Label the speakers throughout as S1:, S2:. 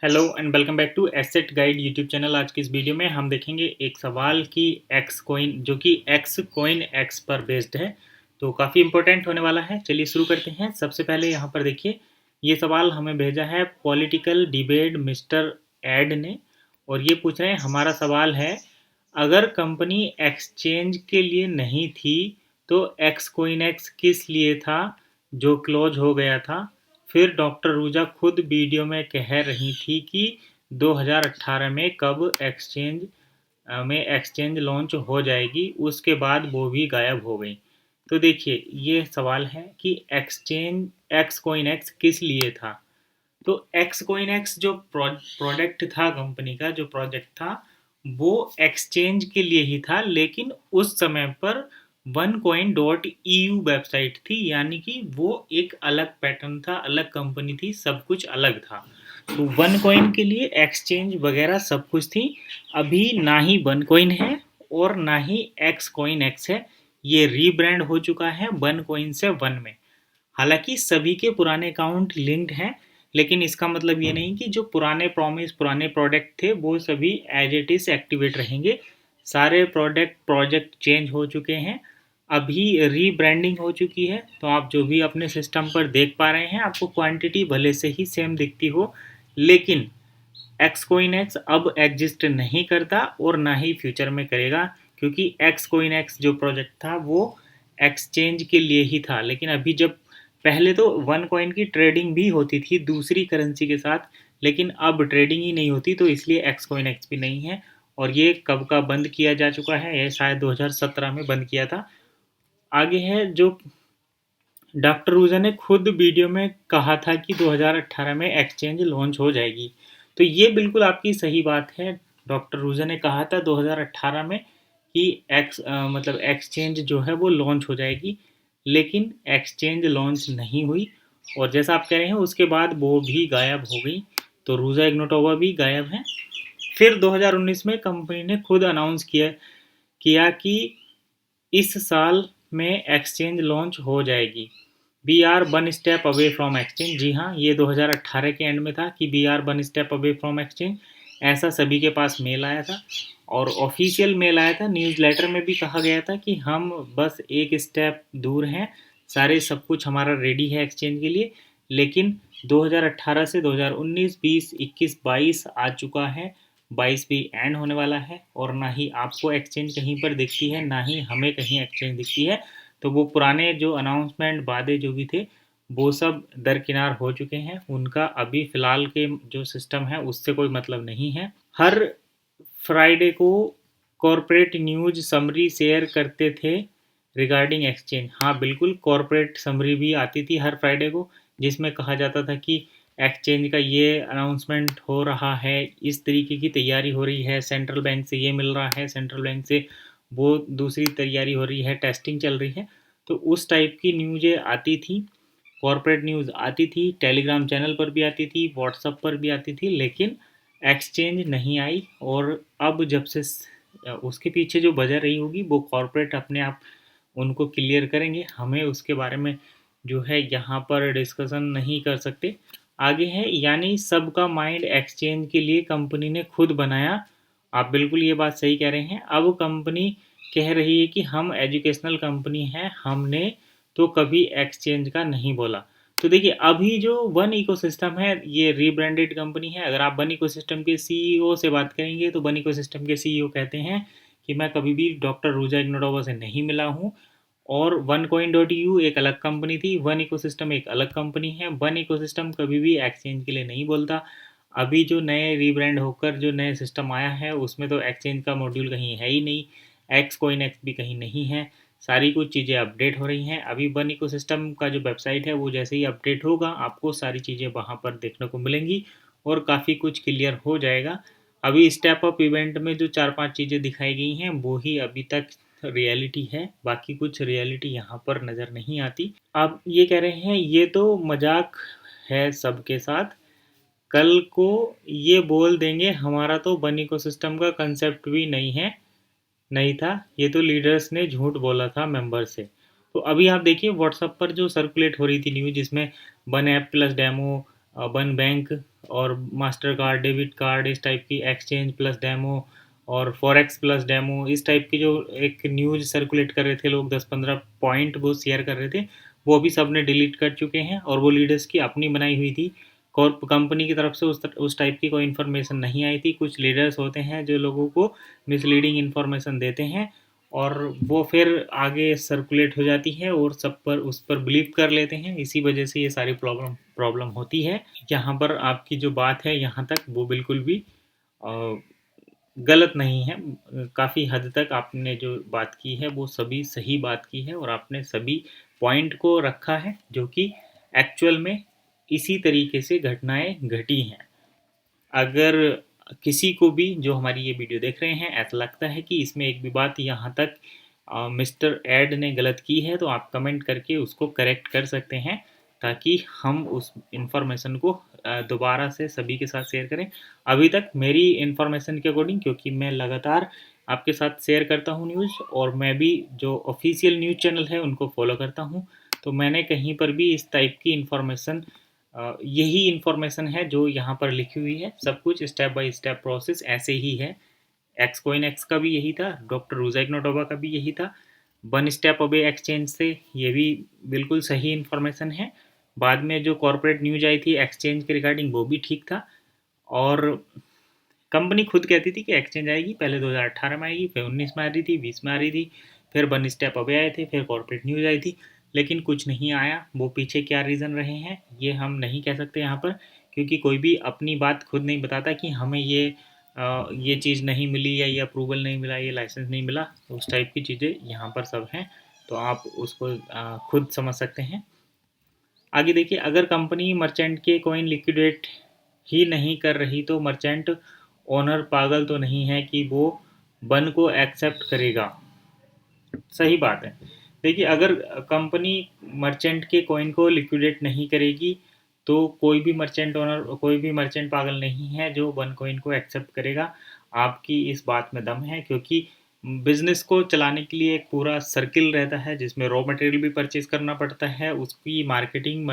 S1: Hello and welcome back to asset guide YouTube channel. आज की इस वीडियो में हम देखेंगे एक सवाल कि एक्स कोइन जो कि एक्स कोइन एक्स पर बेस्ड है, तो काफ़ी इंपॉर्टेंट होने वाला है। चलिए शुरू करते हैं। सबसे पहले यहाँ पर देखिए, ये सवाल हमें भेजा है पॉलिटिकल डिबेट मिस्टर एड ने, और ये पूछ रहे हैं, हमारा सवाल है अगर कंपनी एक्सचेंज के लिए नहीं थी तो एक्स कोइन एक्स किस लिए था जो क्लोज हो गया था। फिर डॉक्टर रूजा खुद वीडियो में कह रही थी कि 2018 में कब एक्सचेंज लॉन्च हो जाएगी, उसके बाद वो भी गायब हो गई। तो देखिए, ये सवाल है कि एक्सचेंज एक्स कोइन एक्स किस लिए था। तो एक्स कोइन एक्स जो प्रोडक्ट था, कंपनी का जो प्रोजेक्ट था, वो एक्सचेंज के लिए ही था, लेकिन उस समय पर one coin dot EU website थी, यानी कि वो एक अलग पैटर्न था, अलग कंपनी थी, सब कुछ अलग था। तो वन कॉइन के लिए एक्सचेंज वगैरह सब कुछ थी। अभी ना ही वन कॉइन है और ना ही एक्स कॉइन एक्स है, ये रीब्रांड हो चुका है वन कॉइन से वन में। हालांकि सभी के पुराने अकाउंट लिंक्ड हैं, लेकिन इसका मतलब ये नहीं कि जो पुराने प्रॉमिस पुराने प्रोडक्ट थे वो सभी एज इट इज एक्टिवेट रहेंगे। सारे प्रोजेक्ट चेंज हो चुके हैं, अभी रीब्रांडिंग हो चुकी है। तो आप जो भी अपने सिस्टम पर देख पा रहे हैं, आपको क्वांटिटी भले से ही सेम दिखती हो, लेकिन एक्स कोइन एक्स अब एग्जिस्ट नहीं करता और ना ही फ्यूचर में करेगा, क्योंकि एक्स कोइन एक्स जो प्रोजेक्ट था वो एक्सचेंज के लिए ही था। लेकिन अभी जब पहले तो वन कॉइन की ट्रेडिंग भी होती थी दूसरी करेंसी के साथ, लेकिन अब ट्रेडिंग ही नहीं होती, तो इसलिए एक्स कॉइन एक्स भी नहीं है। और ये कब का बंद किया जा चुका है, ये शायद 2017 में बंद किया था। आगे है जो डॉक्टर रूजा ने खुद वीडियो में कहा था कि 2018 में एक्सचेंज लॉन्च हो जाएगी। तो ये बिल्कुल आपकी सही बात है। डॉक्टर रूजा ने कहा था 2018 में कि मतलब एक्सचेंज जो है वो लॉन्च हो जाएगी, लेकिन एक्सचेंज लॉन्च नहीं हुई। और जैसा आप कह रहे हैं, उसके बाद वो भी गायब हो गई, तो रूजा इग्नोटोवा भी गायब है। फिर 2019 में कंपनी ने खुद अनाउंस किया किया कि इस साल में एक्सचेंज लॉन्च हो जाएगी। We are one step away from exchange. जी हाँ, ये 2018 के एंड में था कि we are one step away from exchange, ऐसा सभी के पास मेल आया था। और ऑफिशियल मेल आया था, न्यूज़ लेटर में भी कहा गया था कि हम बस एक स्टेप दूर हैं, सारे सब कुछ हमारा रेडी है एक्सचेंज के लिए। लेकिन 2018 से 2019, 20, 21, 22 आ चुका है, 22 भी एंड होने वाला है, और ना ही आपको एक्सचेंज कहीं पर दिखती है, ना ही हमें कहीं एक्सचेंज दिखती है। तो वो पुराने जो अनाउंसमेंट वादे जो भी थे, वो सब दरकिनार हो चुके हैं। उनका अभी फ़िलहाल के जो सिस्टम है उससे कोई मतलब नहीं है। हर फ्राइडे को कॉरपोरेट न्यूज़ समरी शेयर करते थे रिगार्डिंग एक्सचेंज। हाँ बिल्कुल, कॉरपोरेट समरी भी आती थी हर फ्राइडे को, जिसमें कहा जाता था कि एक्सचेंज का ये अनाउंसमेंट हो रहा है, इस तरीके की तैयारी हो रही है, सेंट्रल बैंक से ये मिल रहा है, सेंट्रल बैंक से वो दूसरी तैयारी हो रही है, टेस्टिंग चल रही है। तो उस टाइप की न्यूज़ें आती थी, कॉरपोरेट न्यूज़ आती थी, टेलीग्राम चैनल पर भी आती थी, व्हाट्सएप पर भी आती थी, लेकिन एक्सचेंज नहीं आई। और अब जब से उसके पीछे जो वजह रही होगी वो कॉरपोरेट अपने आप उनको क्लियर करेंगे, हमें उसके बारे में जो है यहाँ पर डिस्कशन नहीं कर सकते। आगे है, यानी सबका माइंड एक्सचेंज के लिए कंपनी ने खुद बनाया। आप बिल्कुल ये बात सही कह रहे हैं। अब कंपनी कह रही है कि हम एजुकेशनल कंपनी हैं, हमने तो कभी एक्सचेंज का नहीं बोला। तो देखिए, अभी जो वन इकोसिस्टम है, ये रीब्रांडेड कंपनी है। अगर आप वन इकोसिस्टम के CEO से बात करेंगे, तो वन इकोसिस्टम के CEO कहते हैं कि मैं कभी भी डॉक्टर रूजा इग्नोटोवा से नहीं मिला हूँ, और वन कॉइन डॉट यू एक अलग कंपनी थी, वन इकोसिस्टम एक अलग कंपनी है। वन इकोसिस्टम कभी भी एक्सचेंज के लिए नहीं बोलता। अभी जो नए रीब्रांड होकर जो नए सिस्टम आया है, उसमें तो एक्सचेंज का मॉड्यूल कहीं है ही नहीं, एक्स कॉइन एक्स भी कहीं नहीं है। सारी कुछ चीज़ें अपडेट हो रही हैं। अभी वन इकोसिस्टम का जो वेबसाइट है, वो जैसे ही अपडेट होगा, आपको सारी चीज़ें वहाँ पर देखने को मिलेंगी और काफ़ी कुछ क्लियर हो जाएगा। अभी स्टेप अप इवेंट में जो 4-5 चीज़ें दिखाई गई हैं, वो ही अभी तक रियलिटी है, बाकी कुछ रियलिटी यहाँ पर नज़र नहीं आती। आप ये कह रहे हैं ये तो मजाक है सबके साथ, कल को ये बोल देंगे हमारा तो वन इकोसिस्टम का कंसेप्ट भी नहीं था, ये तो लीडर्स ने झूठ बोला था मेंबर से। तो अभी आप देखिए व्हाट्सएप पर जो सर्कुलेट हो रही थी न्यूज़, जिसमें one app plus demo, one bank और मास्टर कार्ड, डेबिट कार्ड, इस टाइप की एक्सचेंज प्लस डेमो और फॉरेक्स प्लस डेमो, इस टाइप की जो एक न्यूज़ सर्कुलेट कर रहे थे लोग, 10-15 पॉइंट वो शेयर कर रहे थे, वो अभी सब ने डिलीट कर चुके हैं। और वो लीडर्स की अपनी बनाई हुई थी, कॉर्प कंपनी की तरफ से उस टाइप की कोई इन्फॉर्मेशन नहीं आई थी। कुछ लीडर्स होते हैं जो लोगों को मिसलीडिंग इन्फॉर्मेशन देते हैं और वो फिर आगे सर्कुलेट हो जाती है और सब पर उस पर बिलीव कर लेते हैं। इसी वजह से ये सारी प्रॉब्लम प्रॉब्लम होती है। यहाँ पर आपकी जो बात है यहाँ तक वो बिल्कुल भी अ, गलत नहीं है। काफ़ी हद तक आपने जो बात की है वो सभी सही बात की है और आपने सभी पॉइंट को रखा है जो कि एक्चुअल में इसी तरीके से घटनाएं घटी हैं। अगर किसी को भी जो हमारी ये वीडियो देख रहे हैं ऐसा लगता है कि इसमें एक भी बात यहाँ तक मिस्टर एड ने गलत की है तो आप कमेंट करके उसको करेक्ट कर सकते हैं, ताकि हम उस इंफॉर्मेशन को दोबारा से सभी के साथ शेयर करें। अभी तक मेरी इंफॉर्मेशन के अकॉर्डिंग, क्योंकि मैं लगातार आपके साथ शेयर करता हूँ न्यूज़ और मैं भी जो ऑफिशियल न्यूज़ चैनल है उनको फॉलो करता हूँ, तो मैंने कहीं पर भी इस टाइप की इंफॉर्मेशन यही इन्फॉर्मेशन है जो यहाँ पर लिखी हुई है। सब कुछ स्टेप बाय स्टेप प्रोसेस ऐसे ही है। एक्स कोइन एक्स का भी यही था, डॉक्टर रुजैक नोटोवा का भी यही था। वन स्टेप अवे एक्सचेंज से ये भी बिल्कुल सही इन्फॉर्मेशन है। बाद में जो कॉर्पोरेट न्यूज आई थी एक्सचेंज के रिगार्डिंग वो भी ठीक था। और कंपनी खुद कहती थी कि एक्सचेंज आएगी, पहले 2018 में आएगी, फिर 19 में आ रही थी, 20 में आ रही थी, फिर वन स्टेप अवे आए थे, फिर कॉर्पोरेट न्यूज़ आई थी, लेकिन कुछ नहीं आया। वो पीछे क्या रीज़न रहे हैं ये हम नहीं कह सकते यहाँ पर, क्योंकि कोई भी अपनी बात खुद नहीं बताता कि हमें ये चीज़ नहीं मिली या ये अप्रूवल नहीं मिला, ये लाइसेंस नहीं मिला। उस टाइप की चीज़ें यहाँ पर सब हैं, तो आप उसको खुद समझ सकते हैं। आगे देखिए, अगर कंपनी मर्चेंट के कॉइन लिक्विडेट ही नहीं कर रही तो मर्चेंट ओनर पागल तो नहीं है कि वो बन को एक्सेप्ट करेगा। सही बात है। देखिए, अगर कंपनी मर्चेंट के कॉइन को लिक्विडेट नहीं करेगी तो कोई भी मर्चेंट पागल नहीं है जो वन कॉइन को एक्सेप्ट करेगा। आपकी इस बात में दम है, क्योंकि बिजनेस को चलाने के लिए एक पूरा सर्किल रहता है जिसमें रॉ मटेरियल भी परचेज करना पड़ता है, उसकी मार्केटिंग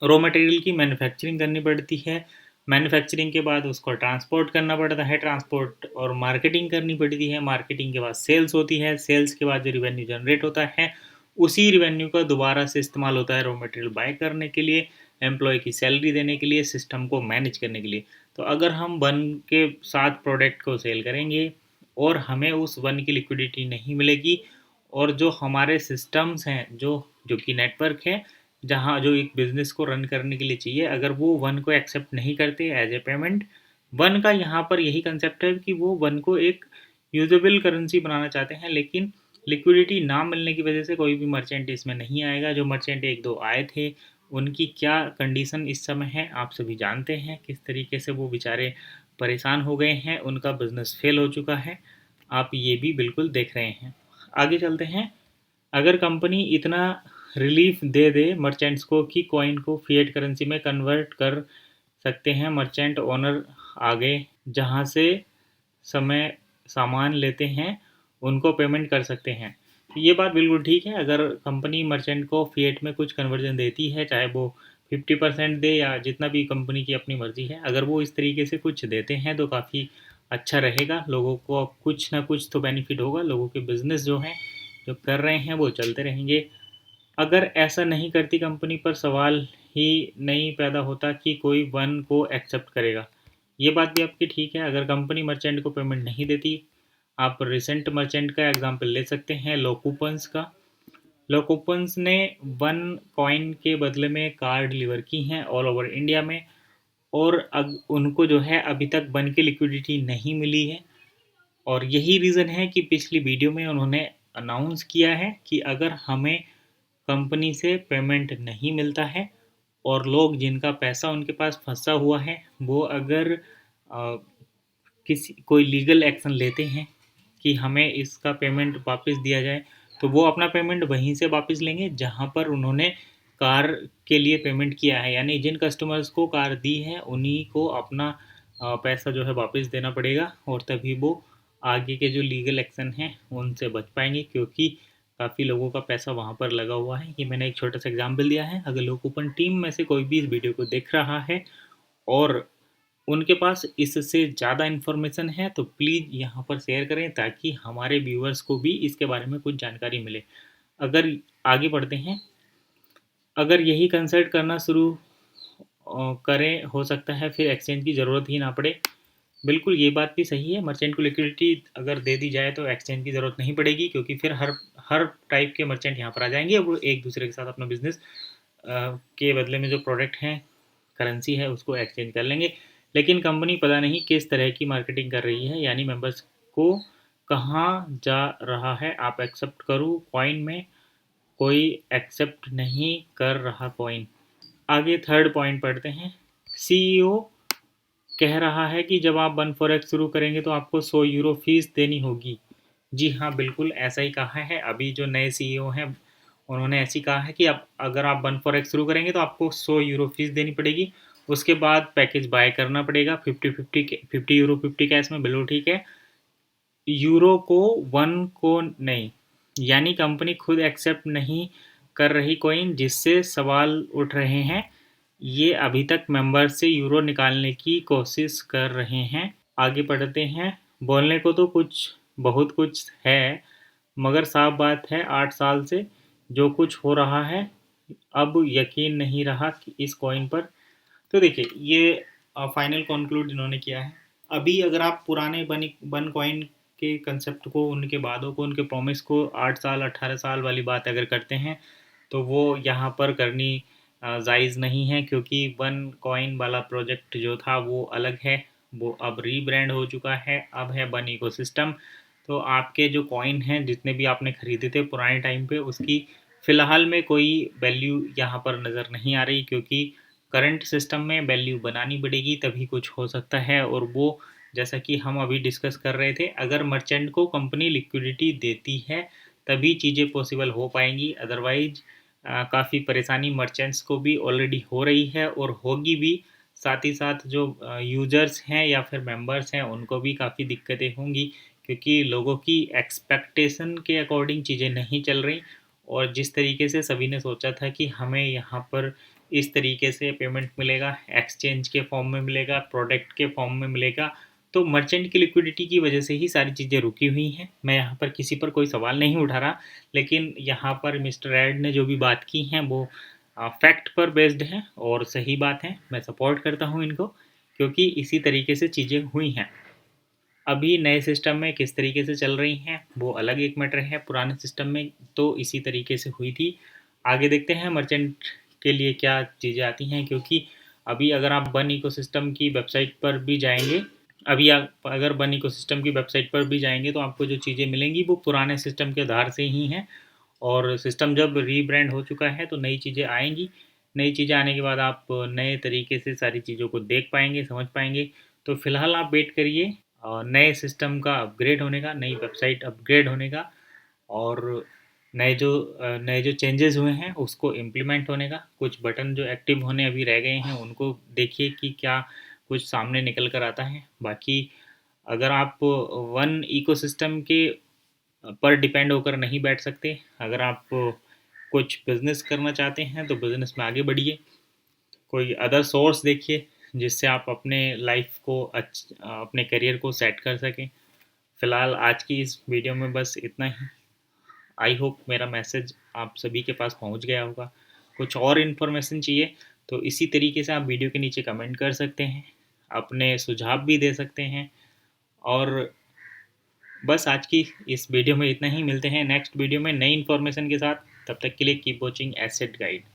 S1: रॉ मटेरियल की मैन्युफैक्चरिंग करनी पड़ती है, मैन्युफैक्चरिंग के बाद उसको ट्रांसपोर्ट करना पड़ता है, ट्रांसपोर्ट और मार्केटिंग करनी पड़ती है, मार्केटिंग के बाद सेल्स होती है, सेल्स के बाद जो रिवेन्यू जनरेट होता है उसी रिवेन्यू का दोबारा से इस्तेमाल होता है रॉ मटेरियल बाय करने के लिए, एम्प्लॉय की सैलरी देने के लिए, सिस्टम को मैनेज करने के लिए। तो अगर हम वन के साथ प्रोडक्ट को सेल करेंगे और हमें उस वन की लिक्विडिटी नहीं मिलेगी, और जो हमारे सिस्टम्स हैं जो कि नेटवर्क है जहाँ जो एक बिज़नेस को रन करने के लिए चाहिए, अगर वो वन को एक्सेप्ट नहीं करते एज ए पेमेंट, वन का यहाँ पर यही कंसेप्ट है कि वो वन को एक यूजेबल करेंसी बनाना चाहते हैं, लेकिन लिक्विडिटी ना मिलने की वजह से कोई भी मर्चेंट इसमें नहीं आएगा। जो मर्चेंट एक दो आए थे उनकी क्या कंडीशन इस समय है आप सभी जानते हैं, किस तरीके से वो बेचारे परेशान हो गए हैं, उनका बिजनेस फेल हो चुका है, आप ये भी बिल्कुल देख रहे हैं। आगे चलते हैं। अगर कंपनी इतना रिलीफ दे दे मर्चेंट्स को कि कॉइन को फिएट करेंसी में कन्वर्ट कर सकते हैं, मर्चेंट ओनर आगे जहां से समय सामान लेते हैं उनको पेमेंट कर सकते हैं। तो ये बात बिल्कुल ठीक है। अगर कंपनी मर्चेंट को फिएट में कुछ कन्वर्जन देती है, चाहे वो 50% दे या जितना भी कंपनी की अपनी मर्जी है, अगर वो इस तरीके से कुछ देते हैं तो काफ़ी अच्छा रहेगा। लोगों को कुछ ना कुछ तो बेनिफिट होगा, लोगों के बिजनेस जो हैं जो कर रहे हैं वो चलते रहेंगे। अगर ऐसा नहीं करती कंपनी, पर सवाल ही नहीं पैदा होता कि कोई वन को एक्सेप्ट करेगा। ये बात भी आपकी ठीक है। अगर कंपनी मर्चेंट को पेमेंट नहीं देती, आप रिसेंट मर्चेंट का एग्जांपल ले सकते हैं लोकूपन्स का। लोकूपन्स ने वन कॉइन के बदले में कार डिलीवर की हैं ऑल ओवर इंडिया में, और अब उनको जो है अभी तक वन की लिक्विडिटी नहीं मिली है। और यही रीज़न है कि पिछली वीडियो में उन्होंने अनाउंस किया है कि अगर हमें कंपनी से पेमेंट नहीं मिलता है और लोग जिनका पैसा उनके पास फंसा हुआ है वो अगर किसी कोई लीगल एक्शन लेते हैं कि हमें इसका पेमेंट वापस दिया जाए, तो वो अपना पेमेंट वहीं से वापस लेंगे जहां पर उन्होंने कार के लिए पेमेंट किया है। यानी जिन कस्टमर्स को कार दी है उन्हीं को अपना पैसा जो है वापस देना पड़ेगा, और तभी वो आगे के जो लीगल एक्शन हैं उनसे बच पाएंगे, क्योंकि काफ़ी लोगों का पैसा वहाँ पर लगा हुआ है। ये मैंने एक छोटा सा एग्जाम्पल दिया है। अगर लोग ओपन टीम में से कोई भी इस वीडियो को देख रहा है और उनके पास इससे ज़्यादा इन्फॉर्मेशन है तो प्लीज़ यहाँ पर शेयर करें ताकि हमारे व्यूअर्स को भी इसके बारे में कुछ जानकारी मिले। अगर आगे बढ़ते हैं, अगर यही कंसल्ट करना शुरू करें, हो सकता है फिर एक्सचेंज की ज़रूरत ही ना पड़े। बिल्कुल ये बात भी सही है, मर्चेंट को लिक्विडिटी अगर दे दी जाए तो एक्सचेंज की ज़रूरत नहीं पड़ेगी, क्योंकि फिर हर हर टाइप के मर्चेंट यहाँ पर आ जाएंगे और वो एक दूसरे के साथ अपना बिजनेस के बदले में जो प्रोडक्ट हैं, करेंसी है, उसको एक्सचेंज कर लेंगे। लेकिन कंपनी पता नहीं किस तरह की मार्केटिंग कर रही है, यानी मेंबर्स को कहाँ जा रहा है। आप एक्सेप्ट करो कॉइन में, कोई एक्सेप्ट नहीं कर रहा कॉइन। आगे थर्ड पॉइंट पढ़ते हैं। सीईओ कह रहा है कि जब आप 1 फॉरेक्स शुरू करेंगे तो आपको 100 यूरो फीस देनी होगी। जी हाँ, बिल्कुल ऐसा ही कहा है। अभी जो नए सीईओ हैं उन्होंने ऐसी कहा है कि अब अगर आप 1 फॉरेक्स शुरू करेंगे तो आपको 100 यूरो फीस देनी पड़ेगी। उसके बाद पैकेज बाय करना पड़ेगा 50 यूरो 50 कैश में, बिल्कुल ठीक है। यूरो को 1 को नहीं, यानी कंपनी खुद एक्सेप्ट नहीं कर रही कॉइन, जिससे सवाल उठ रहे हैं। ये अभी तक मेंबर से यूरो निकालने की कोशिश कर रहे हैं। आगे पढ़ते हैं। बोलने को तो कुछ बहुत कुछ है, मगर साफ बात है 8 साल से जो कुछ हो रहा है, अब यकीन नहीं रहा कि इस कॉइन पर। तो देखिए ये फाइनल कंक्लूड इन्होंने किया है। अभी अगर आप पुराने बन कॉइन के कंसेप्ट को, उनके वादों को, उनके प्रॉमिस को 8 साल 18 साल वाली बात अगर करते हैं तो वो यहाँ पर करनी जायज़ नहीं है, क्योंकि वन कॉइन वाला प्रोजेक्ट जो था वो अलग है, वो अब रीब्रांड हो चुका है, अब है वन इकोसिस्टम। तो आपके जो कॉइन हैं जितने भी आपने खरीदे थे पुराने टाइम पे, उसकी फ़िलहाल में कोई वैल्यू यहाँ पर नज़र नहीं आ रही, क्योंकि करंट सिस्टम में वैल्यू बनानी पड़ेगी तभी कुछ हो सकता है। और वो जैसा कि हम अभी डिस्कस कर रहे थे, अगर मर्चेंट को कंपनी लिक्विडिटी देती है तभी चीज़ें पॉसिबल हो पाएंगी, अदरवाइज काफ़ी परेशानी मर्चेंट्स को भी ऑलरेडी हो रही है और होगी भी। साथ ही साथ जो यूजर्स हैं या फिर मेंबर्स हैं उनको भी काफ़ी दिक्कतें होंगी, क्योंकि लोगों की एक्सपेक्टेशन के अकॉर्डिंग चीज़ें नहीं चल रही। और जिस तरीके से सभी ने सोचा था कि हमें यहाँ पर इस तरीके से पेमेंट मिलेगा, एक्सचेंज के फॉर्म में मिलेगा, प्रोडक्ट के फॉर्म में मिलेगा, तो मर्चेंट की लिक्विडिटी की वजह से ही सारी चीज़ें रुकी हुई हैं। मैं यहाँ पर किसी पर कोई सवाल नहीं उठा रहा, लेकिन यहाँ पर मिस्टर एड ने जो भी बात की हैं वो फैक्ट पर बेस्ड है और सही बात है। मैं सपोर्ट करता हूँ इनको, क्योंकि इसी तरीके से चीज़ें हुई हैं। अभी नए सिस्टम में किस तरीके से चल रही हैं वो अलग एक मैटर है, पुराने सिस्टम में तो इसी तरीके से हुई थी। आगे देखते हैं मर्चेंट के लिए क्या चीज़ें आती हैं, क्योंकि अभी अगर आप वन इकोसिस्टम की वेबसाइट पर भी जाएंगे, अभी आप अगर वन इकोसिस्टम की वेबसाइट पर भी जाएंगे तो आपको जो चीज़ें मिलेंगी वो पुराने सिस्टम के आधार से ही हैं। और सिस्टम जब रीब्रांड हो चुका है तो नई चीज़ें आएंगी। नई चीज़ें आने के बाद आप नए तरीके से सारी चीज़ों को देख पाएंगे, समझ पाएंगे। तो फिलहाल आप वेट करिए नए सिस्टम का अपग्रेड होने का, नई वेबसाइट अपग्रेड होने का, और नए जो चेंजेस हुए हैं उसको इम्प्लीमेंट होने का। कुछ बटन जो एक्टिव होने अभी रह गए हैं उनको देखिए कि क्या कुछ सामने निकल कर आता है। बाकी अगर आप वन इकोसिस्टम के पर डिपेंड होकर नहीं बैठ सकते, अगर आप कुछ बिजनेस करना चाहते हैं तो बिजनेस में आगे बढ़िए, कोई अदर सोर्स देखिए जिससे आप अपने लाइफ को अपने करियर को सेट कर सकें। फ़िलहाल आज की इस वीडियो में बस इतना ही। आई होप मेरा मैसेज आप सभी के पास पहुंच गया होगा। कुछ और इन्फॉर्मेशन चाहिए तो इसी तरीके से आप वीडियो के नीचे कमेंट कर सकते हैं, अपने सुझाव भी दे सकते हैं। और बस आज की इस वीडियो में इतना ही। मिलते हैं नेक्स्ट वीडियो में नई इन्फॉर्मेशन के साथ। तब तक के लिए कीप वॉचिंग एसेट गाइड।